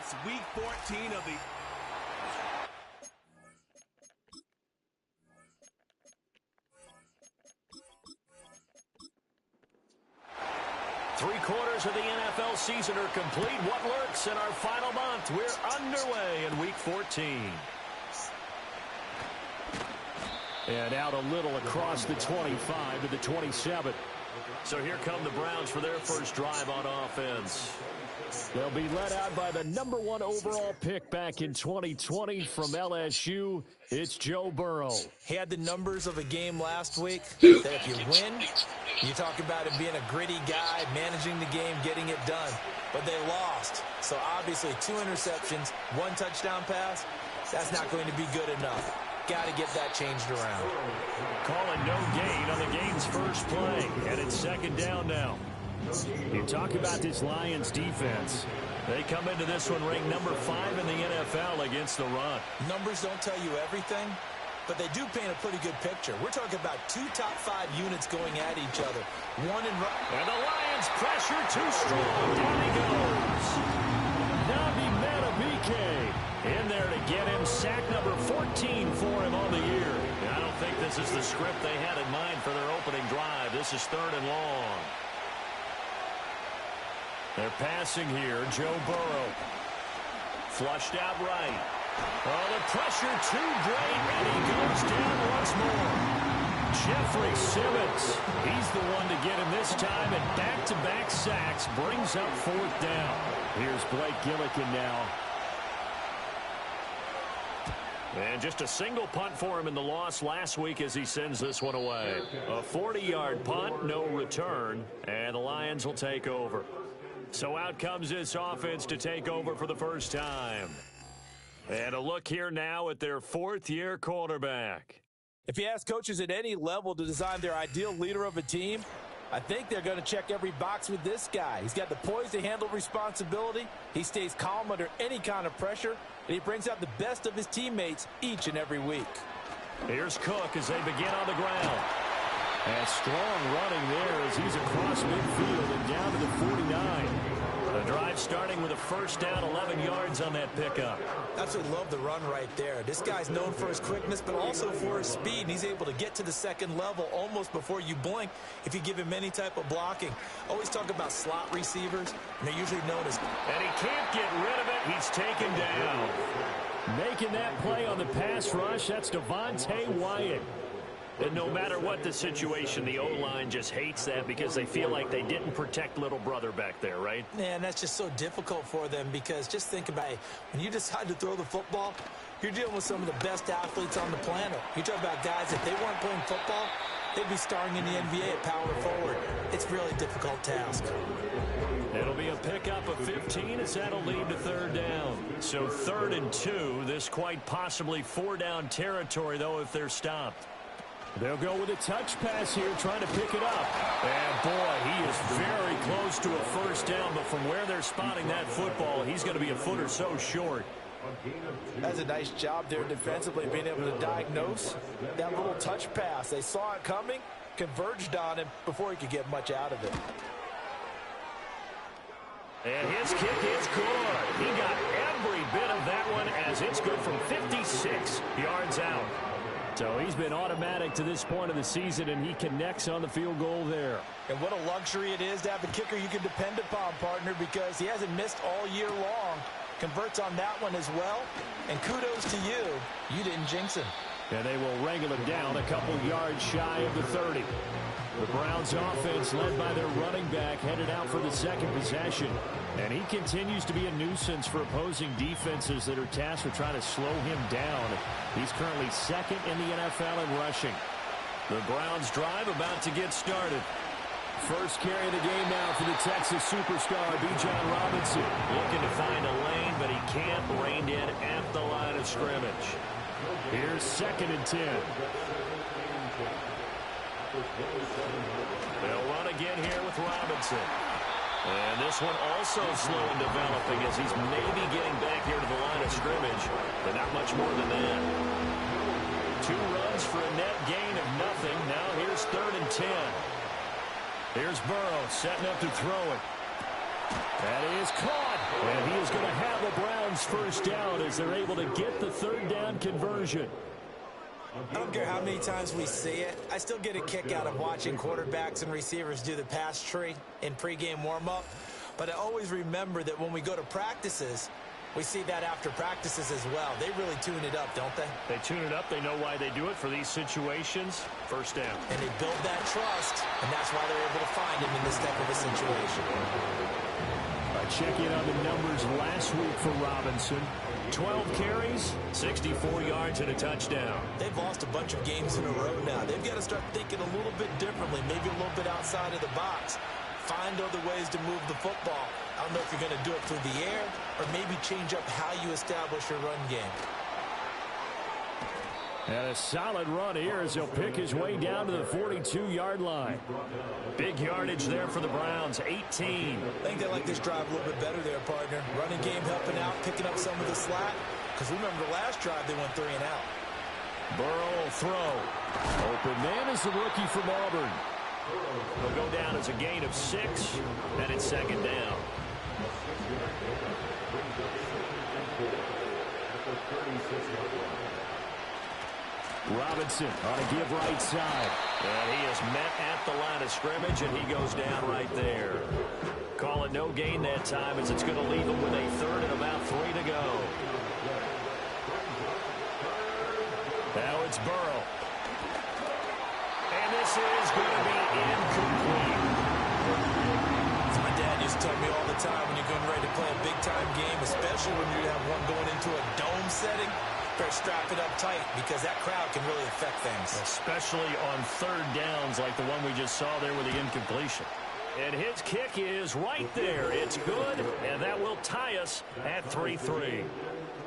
It's week 14 of the... Three-quarters of the NFL season are complete. What lurks in our final month? We're underway in Week 14. And out a little across the 25 to the 27. So here come the Browns for their first drive on offense. They'll be led out by the #1 overall pick back in 2020 from LSU. It's Joe Burrow. He had the numbers of a game last week that if you win, you talk about him being a gritty guy, managing the game, getting it done. But they lost. So obviously 2 interceptions, 1 touchdown pass, that's not going to be good enough. Got to get that changed around. Calling no gain on the game's first play. And it's second down now. You talk about this Lions defense. They come into this one ranked #5 in the NFL against the run. Numbers don't tell you everything, but they do paint a pretty good picture. We're talking about 2 top 5 units going at each other. And the Lions pressure too strong. Down he goes. Nabi Matabike in there to get him. Sack number 14 for him on the year. And I don't think this is the script they had in mind for their opening drive. This is 3rd and long. They're passing here. Joe Burrow. Flushed out right. Oh, the pressure too great, and he goes down once more. Jeffrey Simmons. He's the one to get him this time, and back-to-back sacks brings up 4th down. Here's Blake Gillikin now. And just a single punt for him in the loss last week as he sends this one away. A 40-yard punt, no return, and the Lions will take over. So out comes this offense to take over for the first time. And a look here now at their 4th-year quarterback. If you ask coaches at any level to design their ideal leader of a team, I think they're going to check every box with this guy. He's got the poise to handle responsibility. He stays calm under any kind of pressure, and he brings out the best of his teammates each and every week. Here's Cook as they begin on the ground. And strong running there as he's across midfield and down to the 49. The drive starting with a first down, 11 yards on that pickup. Absolutely love the run right there. This guy's known for his quickness, but also for his speed. And he's able to get to the second level almost before you blink if you give him any type of blocking. Always talk about slot receivers, and they're usually known as... And he can't get rid of it. He's taken down. Making that play on the pass rush, that's Devontae Wyatt. And no matter what the situation, the O-line just hates that because they feel like they didn't protect little brother back there, right? Man, that's just so difficult for them because just think about it. When you decide to throw the football, you're dealing with some of the best athletes on the planet. You talk about guys, if they weren't playing football, they'd be starring in the NBA at power forward. It's a really difficult task. It'll be a pickup of 15 as that'll lead to 3rd down. So 3rd and 2, this quite possibly 4-down territory, though, if they're stopped. They'll go with a touch pass here, trying to pick it up. And, boy, he is very close to a first down, but from where they're spotting that football, he's going to be a foot or so short. That's a nice job there defensively, being able to diagnose that little touch pass. They saw it coming, converged on him before he could get much out of it. And his kick is good. He got every bit of that one as it's good from 56 yards out. So he's been automatic to this point of the season, and he connects on the field goal there. And what a luxury it is to have a kicker you can depend upon, partner, because he hasn't missed all year long. Converts on that one as well. And kudos to you. You didn't jinx him. And they will wrangle him down a couple yards shy of the 30. The Browns offense led by their running back headed out for the second possession. And he continues to be a nuisance for opposing defenses that are tasked with trying to slow him down. He's currently 2nd in the NFL in rushing. The Browns drive about to get started. First carry of the game now for the Texas superstar, Bijan Robinson. Looking to find a lane, but he can't. Reined in at the line of scrimmage. Here's 2nd and 10. They'll run again here with Robinson. And this one also slow in developing as he's maybe getting back here to the line of scrimmage, but not much more than that. 2 runs for a net gain of nothing. Now here's 3rd and 10. Here's Burrow setting up to throw it. That is caught. And he is going to have the Browns first down as they're able to get the third down conversion. I don't care how many times we see it. I still get a kick out of watching quarterbacks and receivers do the pass tree in pregame warm-up. But I always remember that when we go to practices, we see that after practices as well. They really tune it up, don't they? They tune it up. They know why they do it for these situations. First down. And they build that trust, and that's why they're able to find him in this type of a situation. Check in on the numbers last week for Robinson. 12 carries, 64 yards, and a touchdown. They've lost a bunch of games in a row now. They've got to start thinking a little bit differently, maybe a little bit outside of the box. Find other ways to move the football. I don't know if you're going to do it through the air or maybe change up how you establish your run game. And a solid run here as he'll pick his way down to the 42-yard line. Big yardage there for the Browns, 18. I think they like this drive a little bit better there, partner. Running game helping out, picking up some of the slack. Because remember the last drive, they went 3 and out. Burrow will throw. Open man is the rookie from Auburn. He'll go down as a gain of 6, and it's second down. Robinson on a give right side. And he is met at the line of scrimmage, and he goes down right there. Call it no gain that time as it's going to leave him with a third and about 3 to go. Now it's Burrow. And this is going to be incomplete. As my dad used to tell me all the time, when you're getting ready to play a big-time game, especially when you have one going into a dome setting, better strap it up tight because that crowd can really affect things. Especially on third downs like the one we just saw there with the incompletion. And his kick is right there. It's good, and that will tie us at 3-3.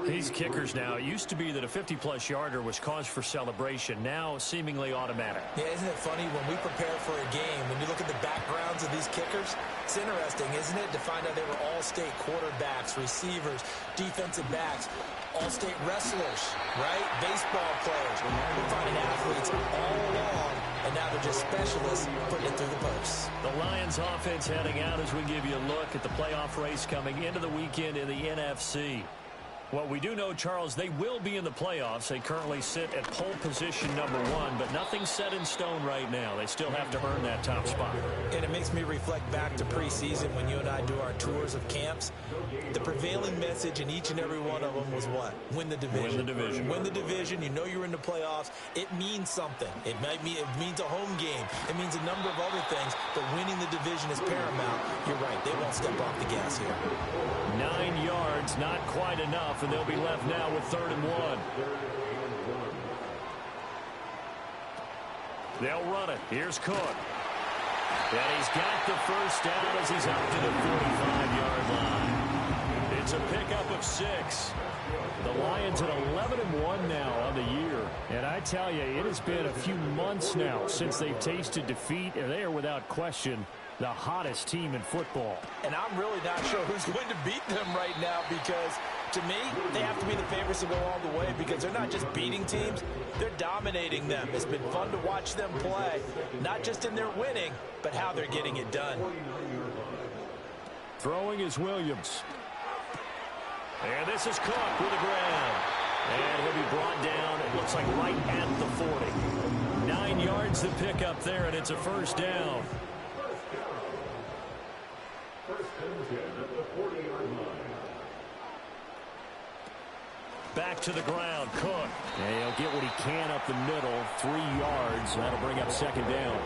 These kickers now, it used to be that a 50-plus yarder was cause for celebration. Now seemingly automatic. Yeah, isn't it funny when we prepare for a game, when you look at the backgrounds of these kickers, it's interesting, isn't it, to find out they were all-state quarterbacks, receivers, defensive backs, all-state wrestlers, right? Baseball players. We're finding athletes all along, and now they're just specialists putting it through the posts. The Lions offense heading out as we give you a look at the playoff race coming into the weekend in the NFC. What we do know, Charles, they will be in the playoffs. They currently sit at pole position number 1, but nothing's set in stone right now. They still have to earn that top spot. And it makes me reflect back to preseason when you and I do our tours of camps. The prevailing message in each and every one of them was what? Win the division. Win the division. Win the division. You know you're in the playoffs. It means something. It means a home game. It means a number of other things, but winning the division is paramount. You're right. They won't step off the gas here. 9 yards, not quite enough, and they'll be left now with 3rd and 1. They'll run it. Here's Cook. And he's got the first down as he's up to the 45-yard line. It's a pickup of 6. The Lions at 11-1 now on the year. And I tell you, it has been a few months now since they've tasted defeat, and they are without question the hottest team in football. And I'm really not sure who's going to beat them right now because, to me, they have to be the favorites to go all the way because they're not just beating teams, they're dominating them. It's been fun to watch them play, not just in their winning, but how they're getting it done. Throwing is Williams. And this is Cook with the ground. And he'll be brought down, it looks like right at the 40. 9 yards to pick up there, and it's a first down. Back to the ground, Cook. And he'll get what he can up the middle, 3 yards. That'll bring up second down.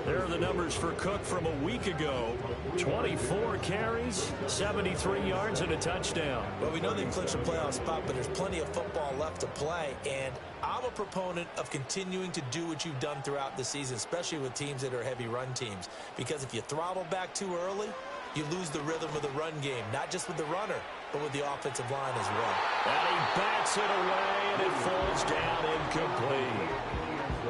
There are the numbers for Cook from a week ago. 24 carries, 73 yards, and a touchdown. Well, we know they've clinched a playoff spot, but there's plenty of football left to play. And I'm a proponent of continuing to do what you've done throughout the season, especially with teams that are heavy run teams. Because if you throttle back too early, you lose the rhythm of the run game, not just with the runner, but with the offensive line as well. And he bats it away, and it falls down incomplete.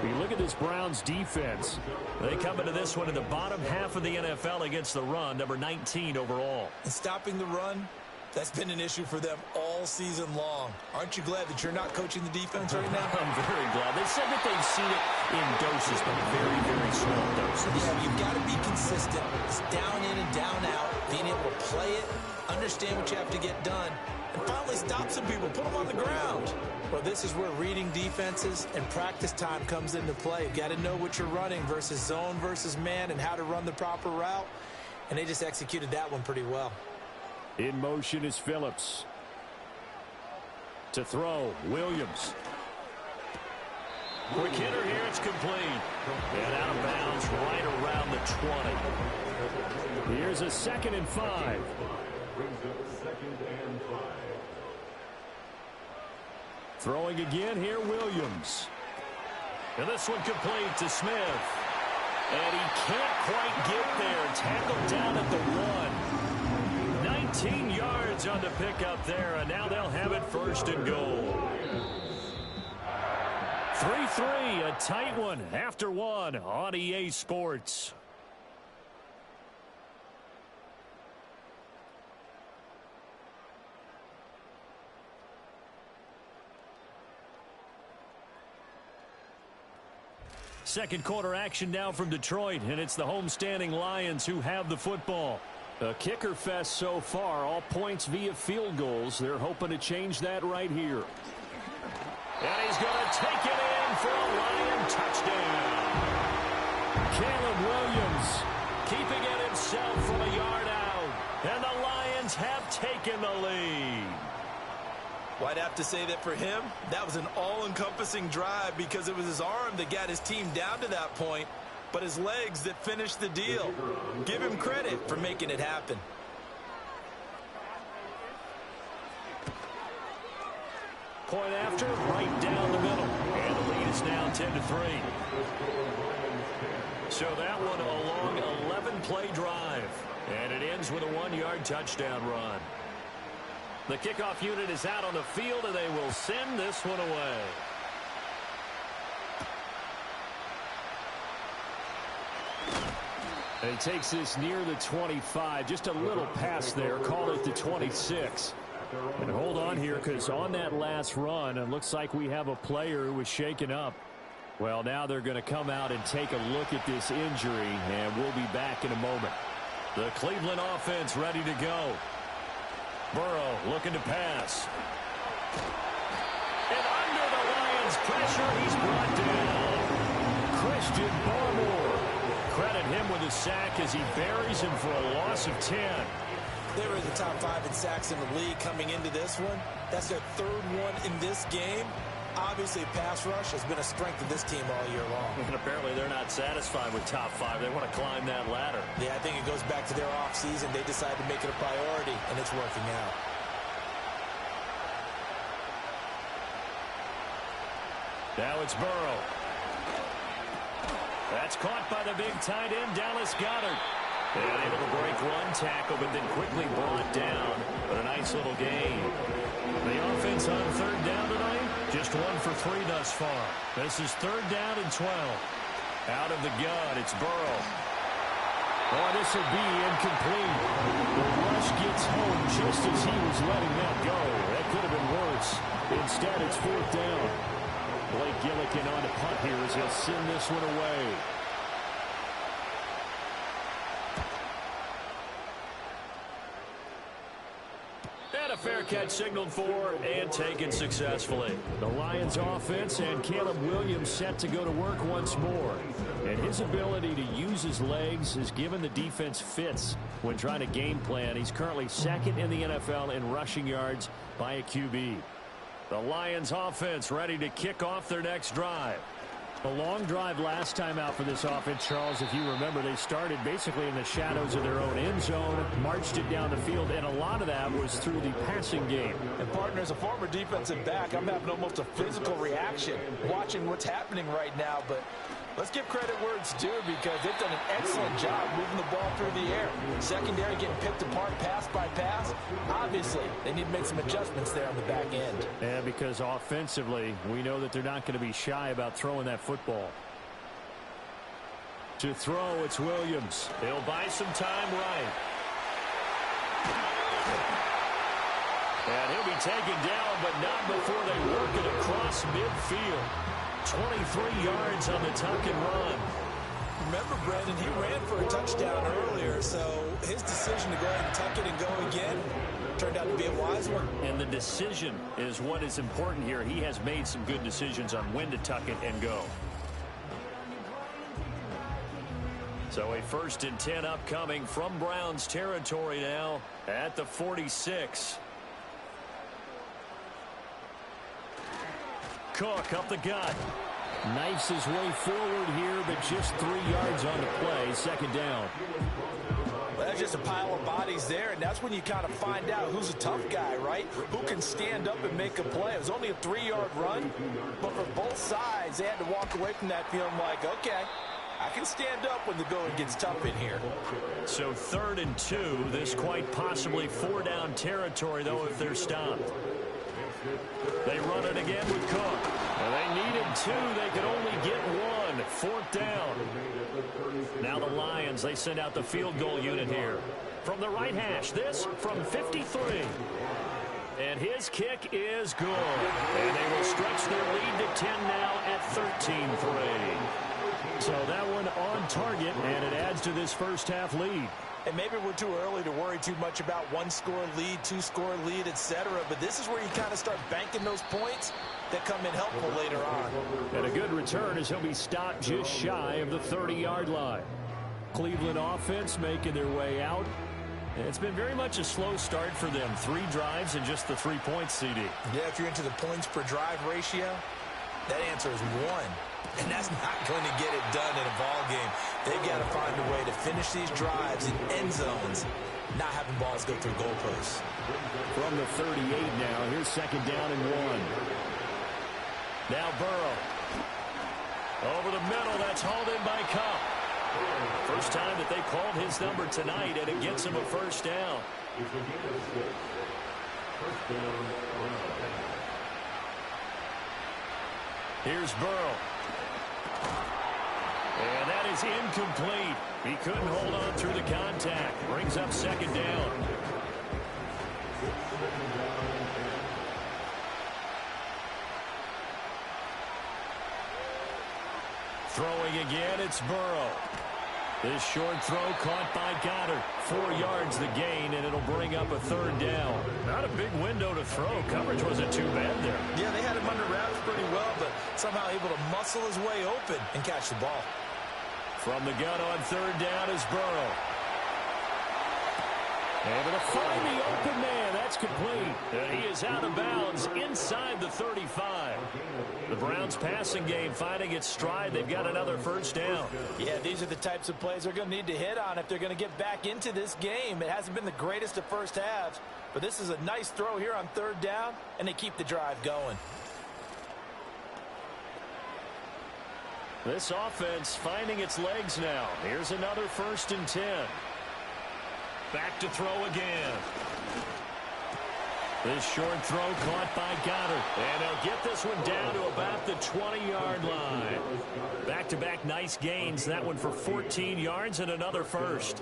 You look at this Browns defense. They come into this one in the bottom half of the NFL against the run, number 19 overall. And stopping the run, That's been an issue for them all season long. Aren't you glad that you're not coaching the defense right now? I'm very glad. They said that they've seen it in doses, but very, very small doses. Yeah, you've got to be consistent. It's down in and down out, being able to play it, understand what you have to get done, and finally stop some people, put them on the ground. Well, this is where reading defenses and practice time comes into play. You've got to know what you're running versus zone versus man and how to run the proper route, and they just executed that one pretty well. In motion is Phillips. To throw, Williams. Quick hitter here, it's complete. And out of bounds right around the 20. Here's a 2nd and 5. Throwing again here, Williams. And this one complete to Smith. And he can't quite get there. Tackled down at the 1. 19 yards on the pickup there, and now they'll have it 1st and goal. 3-3, a tight one after 1 on EA Sports. Second quarter action now from Detroit, and it's the homestanding Lions who have the football. A kicker fest so far, all points via field goals. They're hoping to change that right here. And he's going to take it in for a Lion touchdown. Caleb Williams keeping it himself from a yard out. And the Lions have taken the lead. Well, I'd have to say that for him, that was an all-encompassing drive because it was his arm that got his team down to that point, but his legs that finished the deal. Give him credit for making it happen. Point after, right down the middle. And the lead is now 10-3. So that one a long 11-play drive. And it ends with a 1-yard touchdown run. The kickoff unit is out on the field, and they will send this one away. And he takes this near the 25. Just a little pass there. Call it the 26. And hold on here, because on that last run, it looks like we have a player who was shaken up. Well, now they're going to come out and take a look at this injury, and we'll be back in a moment. The Cleveland offense ready to go. Burrow looking to pass. And under the Lions' pressure, he's brought down. Christian Barmore. Credit him with a sack as he buries him for a loss of 10. They were in the top 5 in sacks in the league coming into this one. That's their 3rd one in this game. Obviously, pass rush has been a strength of this team all year long. And apparently they're not satisfied with top 5. They want to climb that ladder. Yeah, I think it goes back to their offseason. They decided to make it a priority, and it's working out. Now it's Burrow. That's caught by the big tight end, Dallas Goedert. And able to break one tackle, but then quickly brought down. But a nice little gain. The offense on 3rd down tonight, just 1 for 3 thus far. This is 3rd down and 12. Out of the gun, it's Burrow. Oh, this will be incomplete. The rush gets home just as he was letting that go. That could have been worse. Instead, it's 4th down. Blake Gillikin on the punt here as he'll send this one away. And a fair catch signaled for and taken successfully. The Lions offense and Caleb Williams set to go to work once more. And his ability to use his legs has given the defense fits when trying to game plan. He's currently 2nd in the NFL in rushing yards by a QB. The Lions offense ready to kick off their next drive. A long drive last time out for this offense, Charles. If you remember, they started basically in the shadows of their own end zone, marched it down the field, and a lot of that was through the passing game. And, partner, as a former defensive back, I'm having almost a physical reaction watching what's happening right now. But let's give credit where it's due because they've done an excellent job moving the ball through the air. Secondary getting picked apart pass by pass. Obviously, they need to make some adjustments there on the back end. Yeah, because offensively, we know that they're not going to be shy about throwing that football. To throw, it's Williams. He'll buy some time right. And he'll be taken down, but not before they work it across midfield. 23 yards on the tuck and run. Remember, Brandon, he ran for a touchdown earlier, so his decision to go ahead and tuck it and go again turned out to be a wise one. And the decision is what is important here. He has made some good decisions on when to tuck it and go. So a 1st and 10 upcoming from Browns territory now at the 46. Cook up the gut. Knifes his way forward here, but just 3 yards on the play. 2nd down. Well, that's just a pile of bodies there, and that's when you kind of find out who's a tough guy, right? Who can stand up and make a play. It was only a 3-yard run, but for both sides, they had to walk away from that feeling like, okay, I can stand up when the going gets tough in here. So 3rd and 2. This quite possibly 4-down territory, though, if they're stopped. They run it again with Cook. Well, they needed 2. They could only get 1. 4th down. Now the Lions, they send out the field goal unit here. From the right hash, this from 53. And his kick is good. And they will stretch their lead to 10 now at 13-3. So that one on target, and it adds to this first half lead. And maybe we're too early to worry too much about 1-score lead, 2-score lead, etc. But this is where you kind of start banking those points that come in helpful later on. And a good return as he'll be stopped just shy of the 30-yard line. Cleveland offense making their way out. It's been very much a slow start for them. 3 drives and just the 3 points, CD. Yeah, if you're into the points per drive ratio, that answer is 1. And that's not going to get it done in a ball game. They've got to find a way to finish these drives in end zones, not having balls go through goalposts. From the 38 now, here's 2nd down and 1. Now Burrow. Over the middle, that's hauled in by Kupp. First time that they called his number tonight, and it gets him a 1st down. Here's Burrow. And that is incomplete. He couldn't hold on through the contact. Brings up 2nd down. Throwing again, it's Burrow. This short throw caught by Goddard. 4 yards the gain, and it'll bring up a 3rd down. Not a big window to throw. Coverage wasn't too bad there. Yeah, they had him under wraps pretty well, but somehow able to muscle his way open and catch the ball. From the gun on 3rd down is Burrow. Able to find the open man. That's complete. And he is out of bounds inside the 35. The Browns passing game finding its stride. They've got another 1st down. Yeah, these are the types of plays they're going to need to hit on if they're going to get back into this game. It hasn't been the greatest of first halves, but this is a nice throw here on 3rd down, and they keep the drive going. This offense finding its legs now. Here's another 1st and 10. Back to throw again. This short throw caught by Goddard. And they'll get this one down to about the 20-yard line. Back-to-back nice gains. That one for 14 yards and another 1st.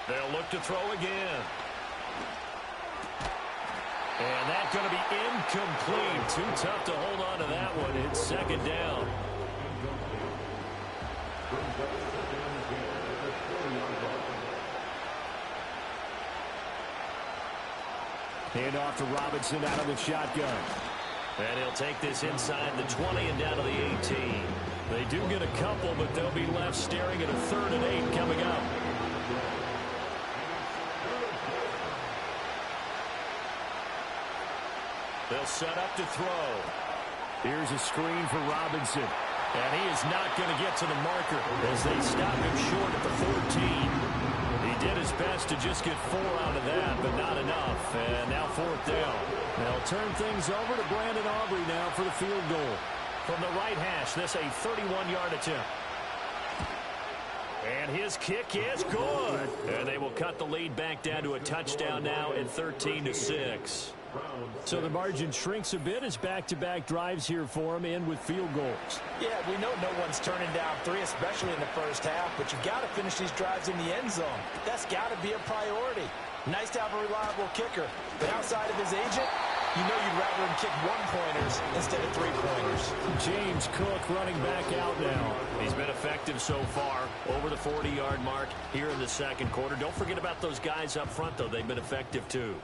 They'll look to throw again. And that's going to be incomplete. Too tough to hold on to that one. It's 2nd down. Hand off to Robinson out of the shotgun. And he'll take this inside the 20 and down to the 18. They do get a couple, but they'll be left staring at a 3rd and 8 coming up. They'll set up to throw. Here's a screen for Robinson. And he is not going to get to the marker as they stop him short at the 14. He did his best to just get 4 out of that, but not enough. And now 4th down. They'll turn things over to Brandon Aubrey now for the field goal. From the right hash, this a 31-yard attempt. And his kick is good. And they will cut the lead back down to a touchdown now at 13-6. So the margin shrinks a bit as back-to-back drives here for him, and with field goals. Yeah, we know no one's turning down three, especially in the first half, but you got to finish these drives in the end zone. That's got to be a priority. Nice to have a reliable kicker, but outside of his agent, you know you'd rather him kick one-pointers instead of three-pointers. James Cook running back out now. He's been effective so far, over the 40-yard mark here in the second quarter. Don't forget about those guys up front, though. They've been effective, too.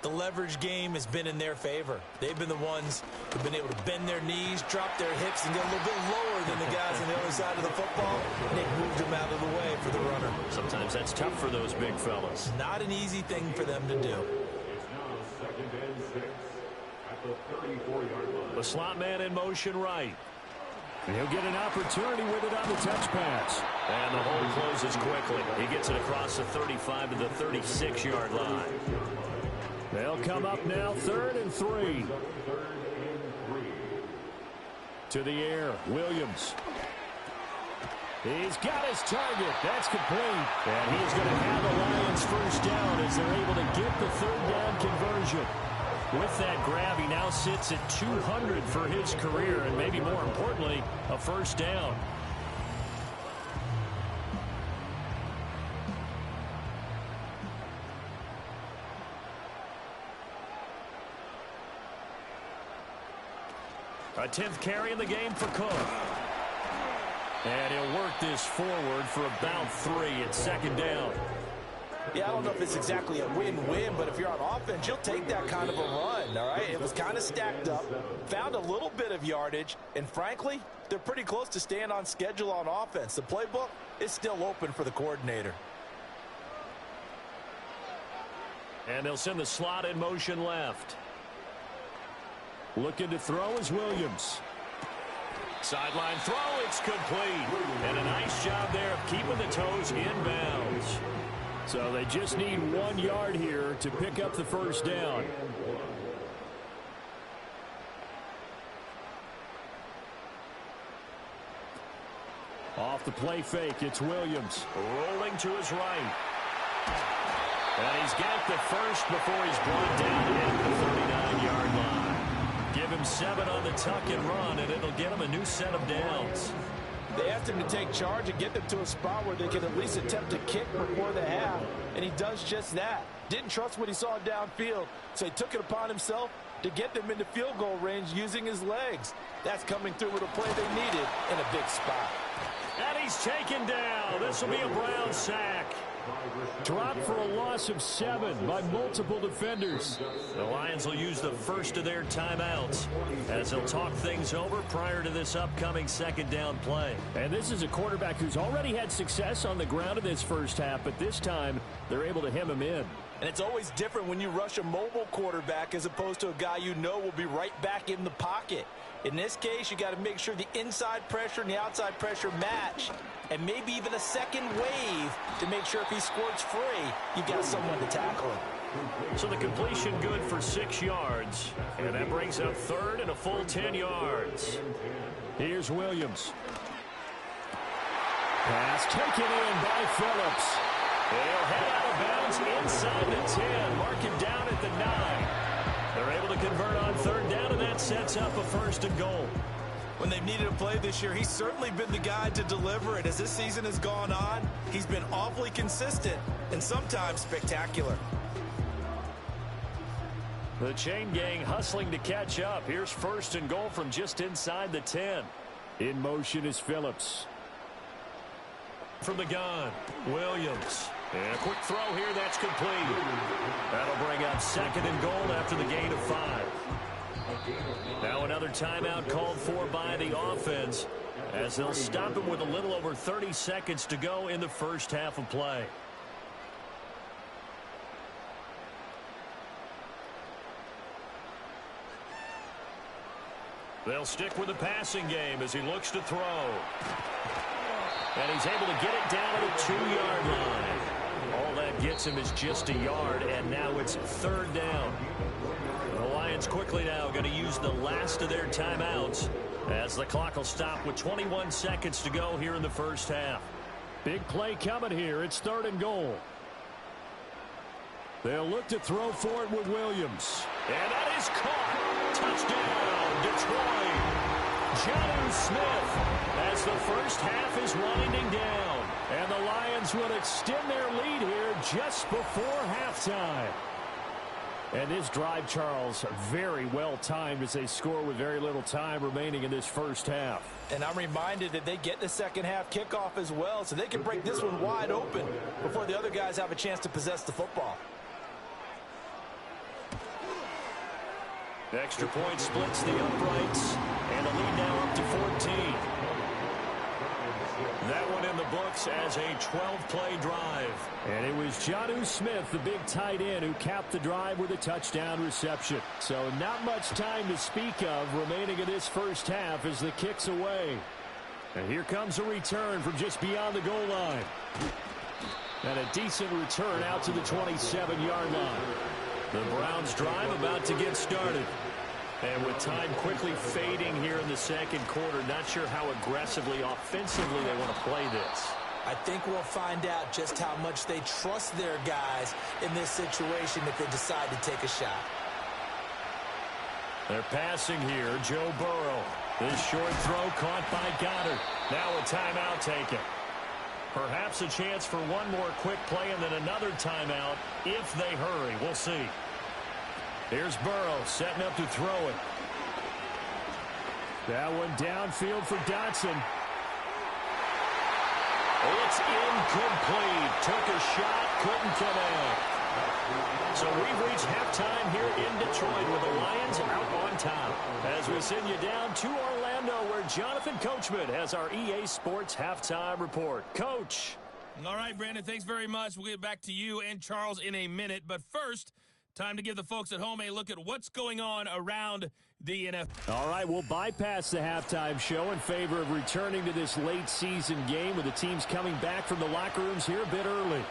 The leverage game has been in their favor. They've been the ones who've been able to bend their knees, drop their hips, and get a little bit lower than the guys on the other side of the football. And they've moved them out of the way for the runner. Sometimes that's tough for those big fellas. Not an easy thing for them to do. The slot man in motion right. And he'll get an opportunity with it on the touch pass. And the hole closes quickly. He gets it across the 35 to the 36-yard line. They'll come up now, 3rd and 3. To the air, Williams. He's got his target. That's complete. And he's going to have the Lions first down as they're able to get the 3rd down conversion. With that grab, he now sits at 200 for his career, and maybe more importantly, a first down. A 10th carry in the game for Cook. And he'll work this forward for about 3 at 2nd down. Yeah, I don't know if it's exactly a win-win, but if you're on offense, you'll take that kind of a run, all right? It was kind of stacked up, found a little bit of yardage, and frankly, they're pretty close to staying on schedule on offense. The playbook is still open for the coordinator. And they'll send the slot in motion left. Looking to throw is Williams. Sideline throw, it's complete. And a nice job there of keeping the toes in bounds. So they just need 1 yard here to pick up the first down. Off the play fake, it's Williams. Rolling to his right. And he's got the first before he's brought down at the 39-yard line. Give him 7 on the tuck and run, and it'll get him a new set of downs. They asked him to take charge and get them to a spot where they could at least attempt to kick before the half, and he does just that. Didn't trust what he saw downfield, so he took it upon himself to get them into field goal range using his legs. That's coming through with a play they needed in a big spot. And he's taken down. This will be a Brown sack. Dropped for a loss of 7 by multiple defenders. The Lions will use the first of their timeouts as they'll talk things over prior to this upcoming 2nd down play. And this is a quarterback who's already had success on the ground in this first half, but this time they're able to hem him in. And it's always different when you rush a mobile quarterback as opposed to a guy you know will be right back in the pocket. In this case, you got to make sure the inside pressure and the outside pressure match, and maybe even a second wave to make sure if he squirts free, you've got someone to tackle him. So the completion good for 6 yards, and that brings up 3rd and a full 10 yards. Here's Williams. Pass taken in by Phillips. They'll head out of bounds inside the 10, mark him down at the 9. They're able to convert on 3rd down, and that sets up a 1st and goal. When they've needed a play this year, he's certainly been the guy to deliver it. As this season has gone on, he's been awfully consistent and sometimes spectacular. The chain gang hustling to catch up. Here's 1st and goal from just inside the 10. In motion is Phillips. From the gun, Williams. And a quick throw here, that's complete. That'll bring up 2nd and goal after the gain of 5. Now another timeout called for by the offense as they'll stop him with a little over 30 seconds to go in the first half of play. They'll stick with the passing game as he looks to throw. And he's able to get it down to the 2-yard line. All that gets him is just a yard, and now it's 3rd down. The Lions quickly now going to use the last of their timeouts as the clock will stop with 21 seconds to go here in the first half. Big play coming here. It's 3rd and goal. They'll look to throw for it with Williams. And that is caught. Touchdown, Detroit. Jonnu Smith as the first half is winding down. And the Lions will extend their lead here just before halftime. And this drive, Charles, very well timed as they score with very little time remaining in this first half. And I'm reminded that they get the second half kickoff as well, so they can break this one wide open before the other guys have a chance to possess the football. Extra point splits the uprights, and the lead now up to 14. That one in the books as a 12-play drive. And it was Jonnu Smith, the big tight end, who capped the drive with a touchdown reception. So not much time to speak of remaining in this first half as the kick's away. And here comes a return from just beyond the goal line. And a decent return out to the 27-yard line. The Browns drive about to get started. And with time quickly fading here in the second quarter, not sure how aggressively, offensively they want to play this. I think we'll find out just how much they trust their guys in this situation if they decide to take a shot. They're passing here, Joe Burrow. This short throw caught by Goddard. Now a timeout taken. Perhaps a chance for one more quick play and then another timeout if they hurry. We'll see. Here's Burrow setting up to throw it. That one downfield for Dotson. It's incomplete. Took a shot, couldn't connect. So we've reached halftime here in Detroit with the Lions out on top. As we send you down to Orlando where Jonathan Coachman has our EA Sports Halftime Report. Coach. All right, Brandon, thanks very much. We'll get back to you and Charles in a minute. But first, time to give the folks at home a look at what's going on around the NFL. All right, we'll bypass the halftime show in favor of returning to this late season game with the teams coming back from the locker rooms here a bit early.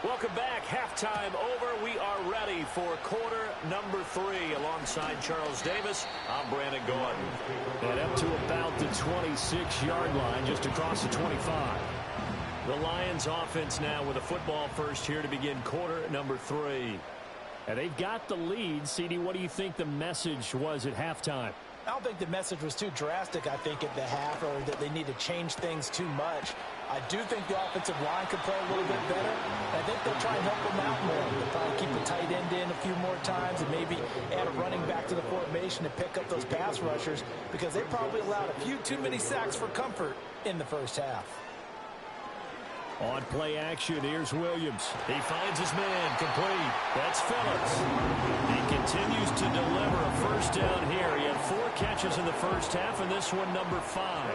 Welcome back. Halftime over. We are ready for quarter number 3 alongside Charles Davis. I'm Brandon Gordon. And up to about the 26-yard line, just across the 25. The Lions offense now with a football first here to begin quarter number 3. And they've got the lead. CD, what do you think the message was at halftime? I don't think the message was too drastic, I think, at the half, or that they need to change things too much. I do think the offensive line could play a little bit better. I think they'll try and help them out more. They'll probably keep the tight end in a few more times and maybe add a running back to the formation to pick up those pass rushers because they probably allowed a few too many sacks for comfort in the first half. On play action, here's Williams. He finds his man, complete. That's Phillips. He continues to deliver a first down here. He had 4 catches in the first half, and this one number 5.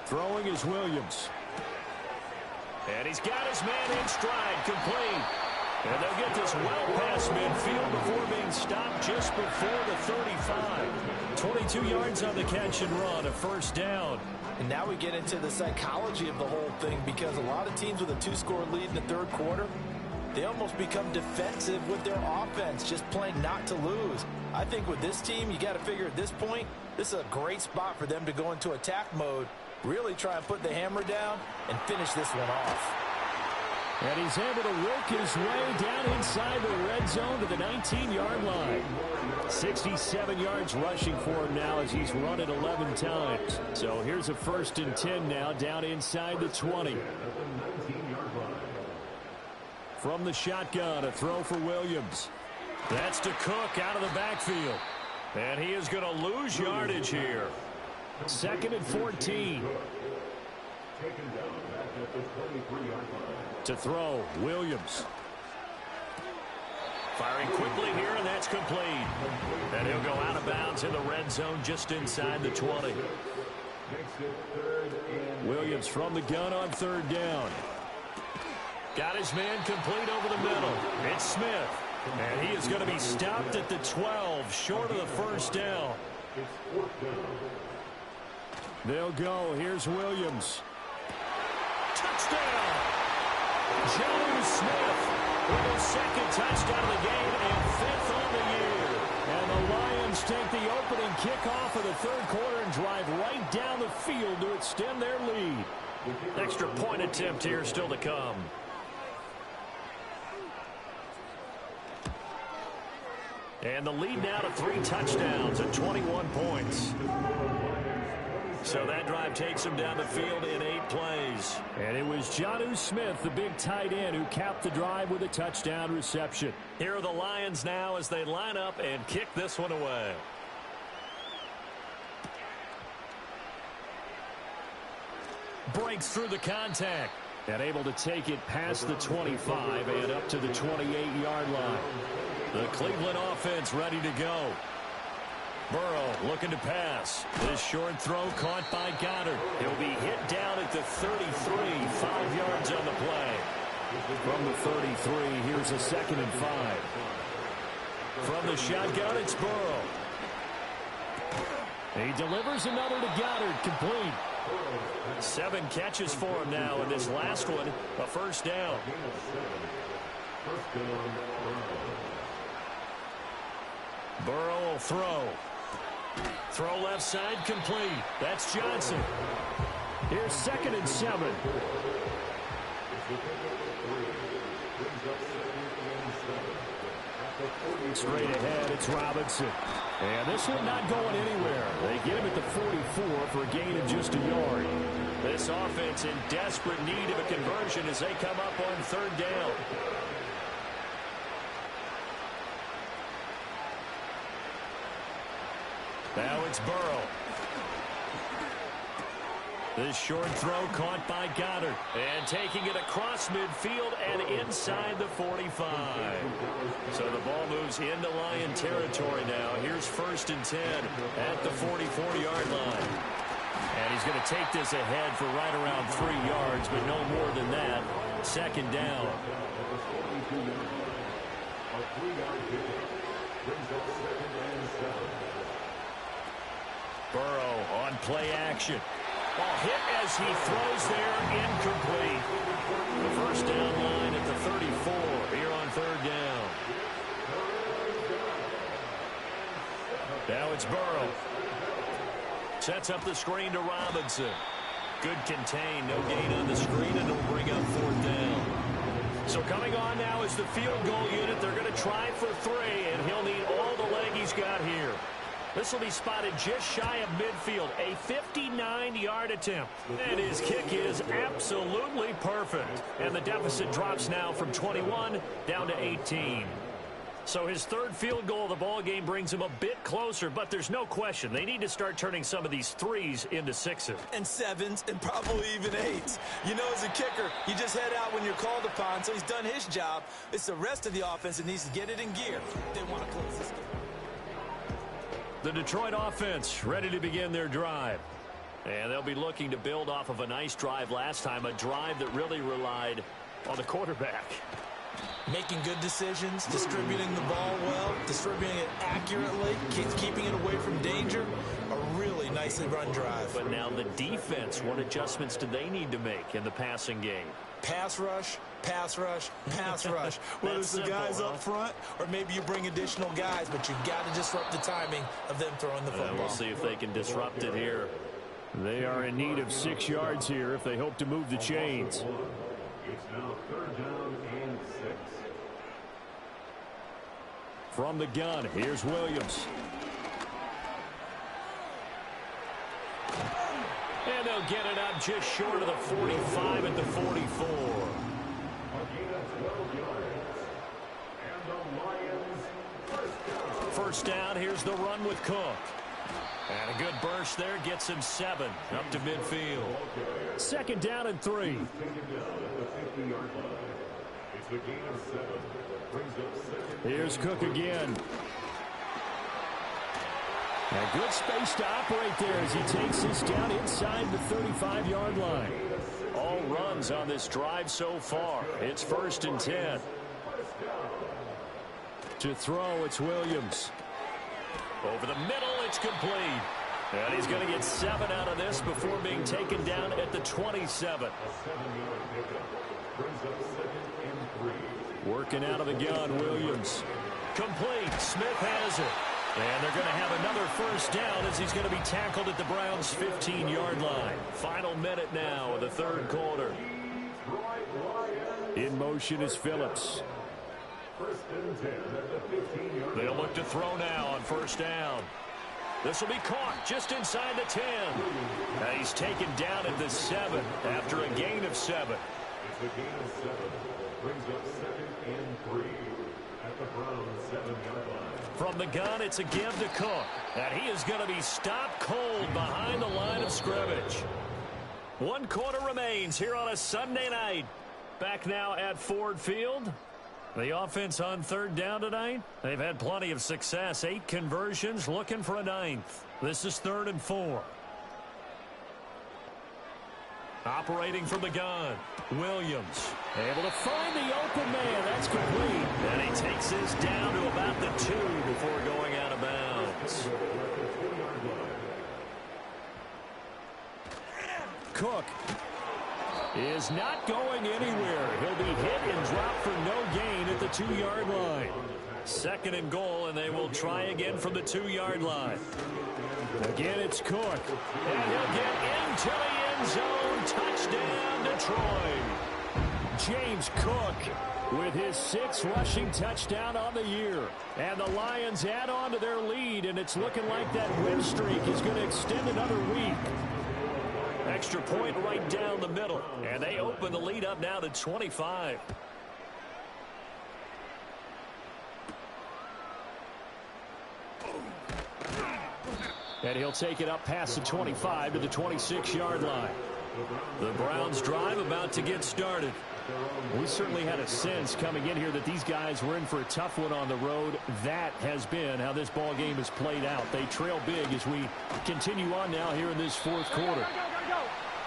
Throwing is Williams. And he's got his man in stride, complete. And they'll get this well past midfield before being stopped just before the 35. 22 yards on the catch and run, a first down. And now we get into the psychology of the whole thing because a lot of teams with a 2-score lead in the third quarter, they almost become defensive with their offense, just playing not to lose. I think with this team, you got to figure at this point, this is a great spot for them to go into attack mode, really try and put the hammer down and finish this one off. And he's able to work his way down inside the red zone to the 19-yard line. 67 yards rushing for him now as he's run it 11 times. So here's a 1st and 10 now down inside the 20. From the shotgun, a throw for Williams. That's to Cook out of the backfield. And he is going to lose yardage here. 2nd and 14. To throw, Williams. Firing quickly here, and that's complete. And he'll go out of bounds in the red zone just inside the 20. Williams from the gun on 3rd down. Got his man complete over the middle. It's Smith. And he is going to be stopped at the 12, short of the first down. They'll go. Here's Williams. Touchdown! Jonnu Smith with his 2nd touchdown of the game and 5th on the year. And the Lions take the opening kickoff of the third quarter and drive right down the field to extend their lead. Extra point attempt here still to come. And the lead now to 3 touchdowns and 21 points. So that drive takes him down the field in 8 plays. And it was Jonnu Smith, the big tight end, who capped the drive with a touchdown reception. Here are the Lions now as they line up and kick this one away. Breaks through the contact. And able to take it past the 25 and up to the 28-yard line. The Cleveland offense ready to go. Burrow looking to pass. This short throw caught by Goddard. He'll be hit down at the 33, 5 yards on the play. From the 33, here's a 2nd and 5. From the shotgun, it's Burrow. He delivers another to Goddard, complete. 7 catches for him now, and this last one, a first down. Burrow will throw. Throw left side, complete. That's Johnson. Here's 2nd and 7. Straight ahead, it's Robinson. And this one not going anywhere. They get him at the 44 for a gain of just a yard. This offense in desperate need of a conversion as they come up on 3rd down. Now it's Burrow. This short throw caught by Goddard. And taking it across midfield and inside the 45. So the ball moves into Lion territory now. Here's 1st and 10 at the 44-yard line. And he's going to take this ahead for right around 3 yards, but no more than that. 2nd down. Burrow on play action. Ball hit as he throws there, incomplete. The first down line at the 34 here on 3rd down. Now it's Burrow. Sets up the screen to Robinson. Good contain, no gain on the screen, and it'll bring up 4th down. So coming on now is the field goal unit. They're going to try for 3, and he'll need all the leg he's got here. This will be spotted just shy of midfield, a 59-yard attempt. And his kick is absolutely perfect. And the deficit drops now from 21 down to 18. So his 3rd field goal of the ball game brings him a bit closer, but there's no question they need to start turning some of these 3s into 6s. And 7s and probably even 8s. You know, as a kicker, you just head out when you're called upon, so he's done his job. It's the rest of the offense that needs to get it in gear. They want to close this game. The Detroit offense ready to begin their drive. And they'll be looking to build off of a nice drive last time, a drive that really relied on the quarterback. Making good decisions, distributing the ball well, distributing it accurately, keeping it away from danger. A really nicely run drive. But now the defense, what adjustments do they need to make in the passing game? Pass rush, pass rush, pass rush. Whether it's the guys up front or maybe you bring additional guys, but you've got to disrupt the timing of them throwing the football. We'll see if they can disrupt it here. They are in need of 6 yards here if they hope to move the chains. It's now 3rd down and 6. From the gun, here's Williams. And they'll get it up just short of the 45 at the 44. First down, here's the run with Cook. And a good burst there gets him 7 up to midfield. 2nd down and 3. Here's Cook again. A good space to operate there as he takes this down inside the 35-yard line. All runs on this drive so far. It's 1st and 10. To throw, it's Williams. Over the middle, it's complete. And he's going to get 7 out of this before being taken down at the 27. Working out of the gun, Williams. Complete. Smith has it. And they're going to have another first down as he's going to be tackled at the Browns' 15-yard line. Final minute now of the third quarter. In motion is Phillips. They'll look to throw now on first down. This will be caught just inside the 10. He's taken down at the 7 after a gain of 7. It's a gain of 7. Brings up 2nd and 3 at the Browns' 7-yard line. From the gun, it's a give to Cook. And he is going to be stopped cold behind the line of scrimmage. 1 quarter remains here on a Sunday night. Back now at Ford Field. The offense on third down tonight, they've had plenty of success. 8 conversions, looking for a 9th. This is 3rd and 4. Operating from the gun, Williams. Able to find the open man. That's complete. And he takes this down to about the 2 before going out of bounds. Cook is not going anywhere. He'll be hit and dropped for no gain at the 2-yard line. 2nd and goal, and they will try again from the 2-yard line. Again, it's Cook. And he'll get into the end zone. Touchdown, Detroit. James Cook with his 6th rushing touchdown on the year. And the Lions add on to their lead, and it's looking like that win streak is going to extend another week. Extra point right down the middle. And they open the lead up now to 25. And he'll take it up past the 25 to the 26-yard line. The Browns drive about to get started. We certainly had a sense coming in here that these guys were in for a tough one on the road. That has been how this ball game has played out. They trail big as we continue on now here in this 4th quarter.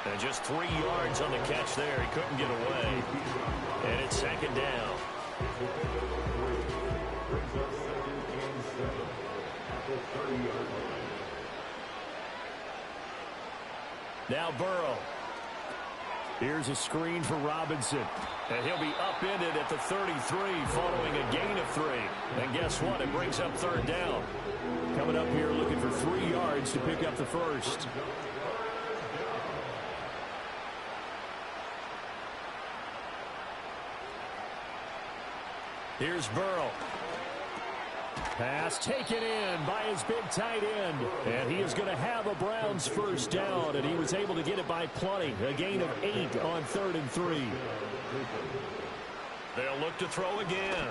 And just 3 yards on the catch there. He couldn't get away. And it's 2nd down. Now Burrow. Here's a screen for Robinson. And he'll be upended at the 33 following a gain of 3. And guess what? It brings up 3rd down. Coming up here looking for 3 yards to pick up the first. Here's Burrow. Pass taken in by his big tight end. And he is going to have a Browns first down. And he was able to get it by plenty. A gain of 8 on 3rd and 3. They'll look to throw again.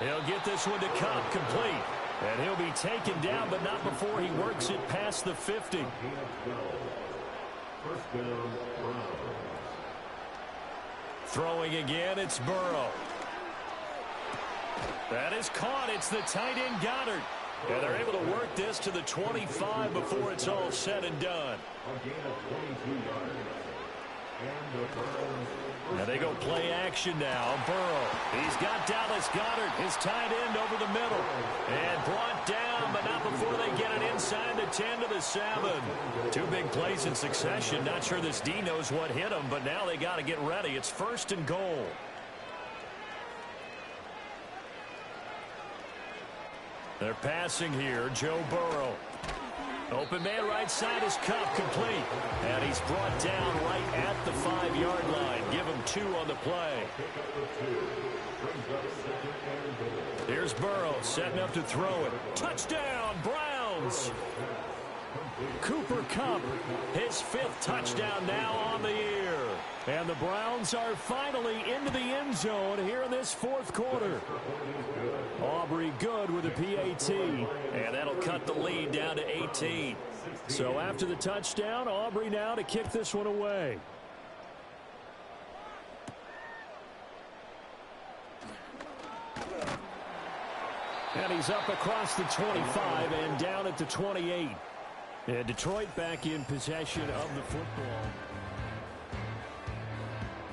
He'll get this one to Cobb complete. And he'll be taken down, but not before he works it past the 50. First down, Browns. Throwing again, it's Burrow. That is caught. It's the tight end Goddard. And they're able to work this to the 25 before it's all said and done. A gain of 22 yards. And the Browns. Now they go play action now. Burrow. He's got Dallas Goedert, his tight end, over the middle. And brought down, but not before they get it inside the 10 to the 7. 2 big plays in succession. Not sure this D knows what hit him, but now they got to get ready. It's 1st and goal. They're passing here. Joe Burrow. Open man right side is Kupp, complete. And he's brought down right at the 5-yard line. Give him 2 on the play. Here's Burrow setting up to throw it. Touchdown, Browns. Cooper Kupp, his 5th touchdown now on the year. And the Browns are finally into the end zone here in this 4th quarter. Aubrey Good with a PAT. And that'll cut the lead down to 18. So after the touchdown, Aubrey now to kick this one away. And he's up across the 25 and down at the 28. And Detroit back in possession of the football.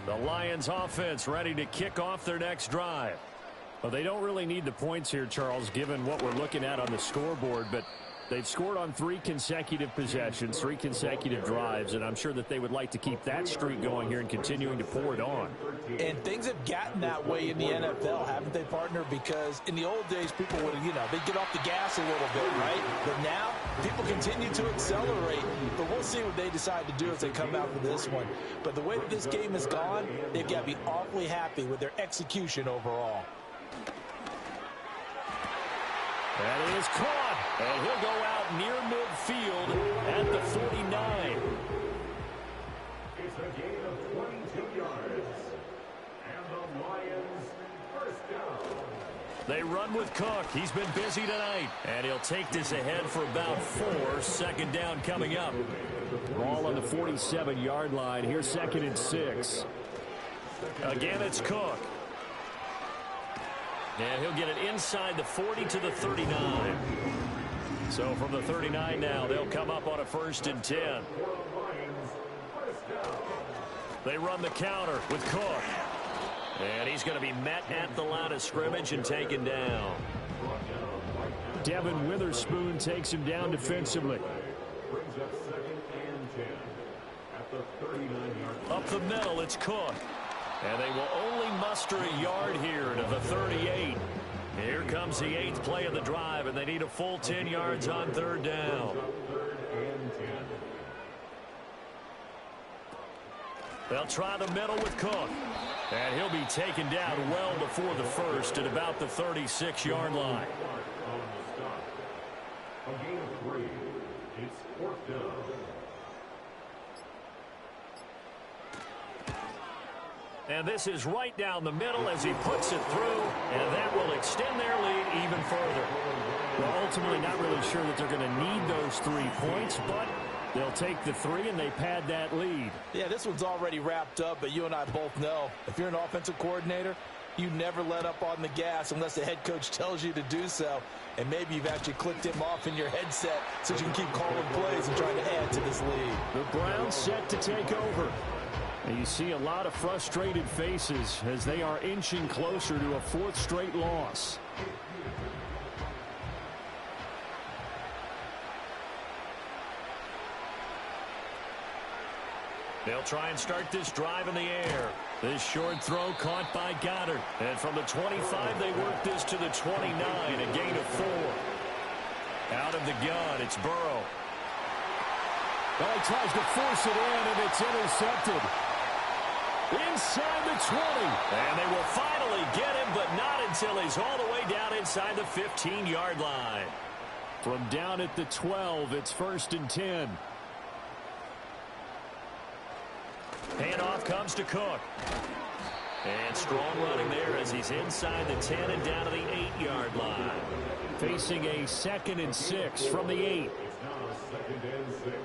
The Lions offense ready to kick off their next drive. Well, they don't really need the points here, Charles, given what we're looking at on the scoreboard. But They've scored on 3 consecutive possessions, 3 consecutive drives, and I'm sure that they would like to keep that streak going here and continuing to pour it on. And things have gotten that way in the NFL, haven't they, partner? Because in the old days, people would, they'd get off the gas a little bit, right? But now, people continue to accelerate. But we'll see what they decide to do as they come out for this one. But the way that this game has gone, they've got to be awfully happy with their execution overall. That is caught, and he'll go out near midfield at the 49. It's a gain of 22 yards. And the Lions first down. They run with Cook. He's been busy tonight, and he'll take this ahead for about 4. Second down coming up. Ball on the 47-yard line. Here's 2nd and 6. Again, it's Cook. And he'll get it inside the 40 to the 39. So from the 39 now, they'll come up on a 1st and 10. They run the counter with Cook. And he's going to be met at the line of scrimmage and taken down. Devin Witherspoon takes him down defensively. Brings up 2nd and 10 at the 39-yard line. Up the middle, it's Cook. And they will only muster a yard here to the 38. Here comes the 8th play of the drive, and they need a full 10 yards on 3rd down. 3rd and 10. They'll try the middle with Cook. And he'll be taken down well before the 1st at about the 36-yard line. On the stop. A gain of 3. It's 4th down. And this is right down the middle as he puts it through, and that will extend their lead even further. Well, ultimately not really sure that they're going to need those 3 points, but they'll take the 3 and they pad that lead. Yeah, this one's already wrapped up, but you and I both know if you're an offensive coordinator, you never let up on the gas unless the head coach tells you to do so. And maybe you've actually clicked him off in your headset so you can keep calling plays and trying to add to this lead. The Browns set to take over. And you see a lot of frustrated faces as they are inching closer to a 4th straight loss. They'll try and start this drive in the air. This short throw caught by Goddard. And from the 25, they work this to the 29, a gain of 4. Out of the gun, it's Burrow. Well, he tries to force it in, and it's intercepted. Inside the 20. And they will finally get him, but not until he's all the way down inside the 15-yard line. From down at the 12, it's 1st and 10. Handoff comes to Cook. And strong running there as he's inside the 10 and down to the 8-yard line. Facing a 2nd and 6 from the 8. It's now 2nd and 6.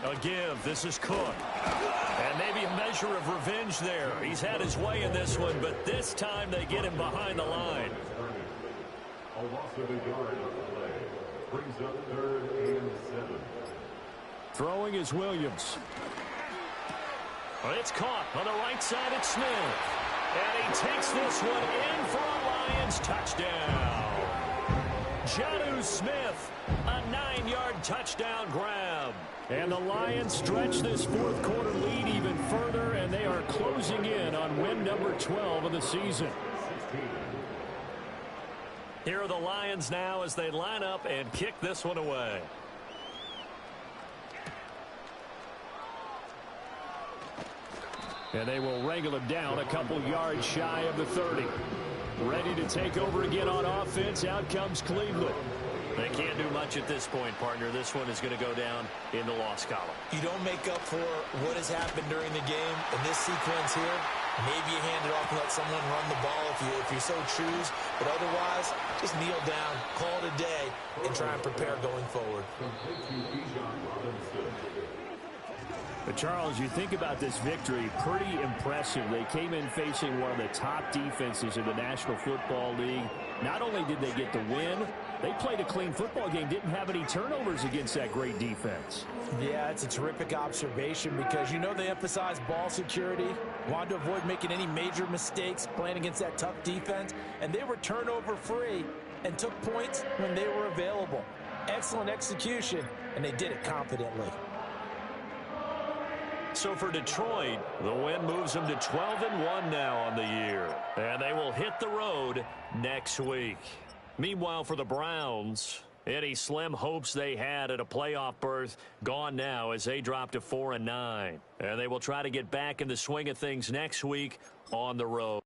A give. This is Cook. And maybe a measure of revenge there. He's had his way in this one, but this time they get him behind the line. A loss of a yard on the play. Brings up 3rd and 7. Throwing is Williams. Well, it's caught on the right side at Smith. And he takes this one in for a Lions touchdown. Jonnu Smith, a 9-yard touchdown grab. And the Lions stretch this 4th quarter lead even further, and they are closing in on win number 12 of the season. Here are the Lions now as they line up and kick this one away. And they will wrangle him down a couple yards shy of the 30. Ready to take over again on offense. Out comes Cleveland. They can't do much at this point, partner. This one is going to go down in the loss column. You don't make up for what has happened during the game in this sequence here. Maybe you hand it off and let someone run the ball if you so choose. But otherwise, just kneel down, call it a day, and try and prepare going forward. But Charles, you think about this victory, pretty impressive. They came in facing one of the top defenses in the National Football League. Not only did they get the win, they played a clean football game, didn't have any turnovers against that great defense. Yeah, it's a terrific observation because you know they emphasize ball security, wanted to avoid making any major mistakes playing against that tough defense, and they were turnover free and took points when they were available. Excellent execution, and they did it confidently. So for Detroit, the win moves them to 12-1 now on the year, and they will hit the road next week. Meanwhile, for the Browns, any slim hopes they had at a playoff berth gone now as they drop to 4-9. And they will try to get back in the swing of things next week on the road.